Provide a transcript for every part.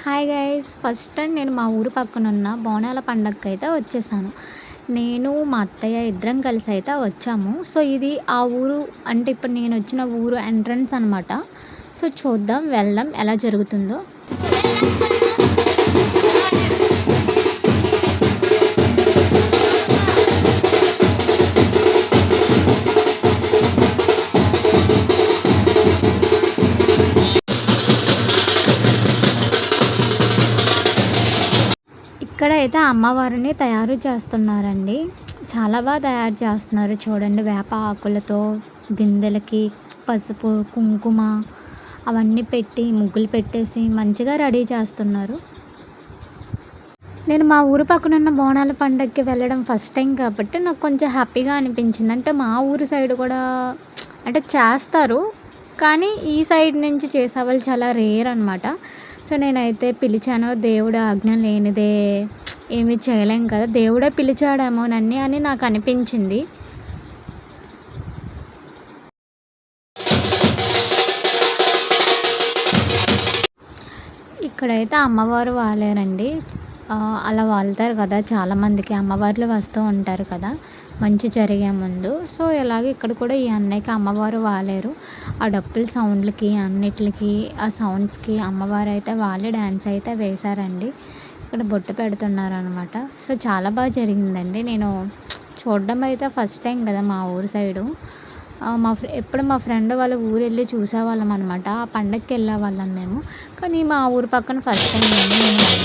Hi guys, first time నేను మా ఊరు పక్కనున్న బోనాల పండగకి అయితే వచ్చేసాను. నేను మా అత్తయ్య ఇద్దరం కలిసి అయితే వచ్చాము. సో ఇది ఆ ఊరు, అంటే ఇప్పుడు నేను వచ్చిన ఊరు ఎంట్రన్స్ అనమాట. సో చూద్దాం, వెళ్దాం ఎలా జరుగుతుందో. ఇక్కడైతే అమ్మవారిని తయారు చేస్తున్నారండి. చాలా బాగా తయారు చేస్తున్నారు చూడండి. వేప ఆకులతో బిందెలకి పసుపు, కుంకుమ అవన్నీ పెట్టి ముగ్గులు పెట్టేసి మంచిగా రెడీ చేస్తున్నారు. నేను మా ఊరు పక్కనున్న బోనాల పండగకి వెళ్ళడం ఫస్ట్ టైం కాబట్టి నాకు కొంచెం హ్యాపీగా అనిపించింది. అంటే మా ఊరు సైడ్ కూడా అంటే చేస్తారు, కానీ ఈ సైడ్ నుంచి చేసేవాళ్ళు చాలా రేర్ అనమాట. సో నేనైతే పిలిచాను. దేవుడు ఆజ్ఞ లేనిదే ఏమీ చేయలేం కదా, దేవుడే పిలిచాడేమో నన్ను అని నాకు అనిపించింది. ఇక్కడైతే అమ్మవారు వాలేరండి. అలా వాళ్తారు కదా, చాలామందికి అమ్మవార్లు వస్తూ ఉంటారు కదా మంచి జరిగే ముందు. సో ఇలాగే ఇక్కడ కూడా ఈ అన్నయ్యకి అమ్మవారు వాలేరు. ఆ డప్పుల సౌండ్లకి అన్నిటికి, ఆ సౌండ్స్కి అమ్మవారు అయితే వాళ్ళే డ్యాన్స్ అయితే వేశారండి. ఇక్కడ బొట్టు పెడుతున్నారనమాట. సో చాలా బాగా జరిగిందండి. నేను చూడడం అయితే ఫస్ట్ టైం కదా మా ఊరు సైడు. ఎప్పుడు మా ఫ్రెండ్ వాళ్ళ ఊరు వెళ్ళి చూసేవాళ్ళం అనమాట. ఆ పండగకి వెళ్ళేవాళ్ళం మేము. కానీ మా ఊరు పక్కన ఫస్ట్ టైం నేను వెళ్ళడం.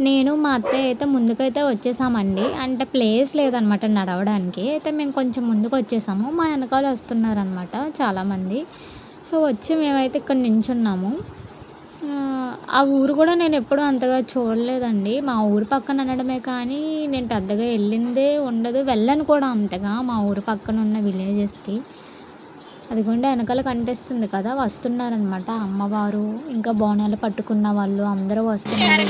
నేను మా అత్తయ్య అయితే ముందుకైతే వచ్చేసామండి. అంటే ప్లేస్ లేదనమాట నడవడానికి. అయితే మేము కొంచెం ముందుకు వచ్చేసాము. మా వెనకాల వస్తున్నారనమాట చాలామంది. సో వచ్చి మేమైతే ఇక్కడ నించున్నాము. ఆ ఊరు కూడా నేను ఎప్పుడూ అంతగా చూడలేదండి. మా ఊరు పక్కన అనడమే కానీ నేను పెద్దగా వెళ్ళిందే ఉండదు, వెళ్ళను కూడా అంతగా మా ఊరు పక్కన ఉన్న విలేజెస్కి. అదిగోండి వెనకాల కనిపిస్తుంది కదా, వస్తున్నారనమాట అమ్మవారు, ఇంకా బోనాలు పట్టుకున్న వాళ్ళు అందరూ వస్తున్నారు.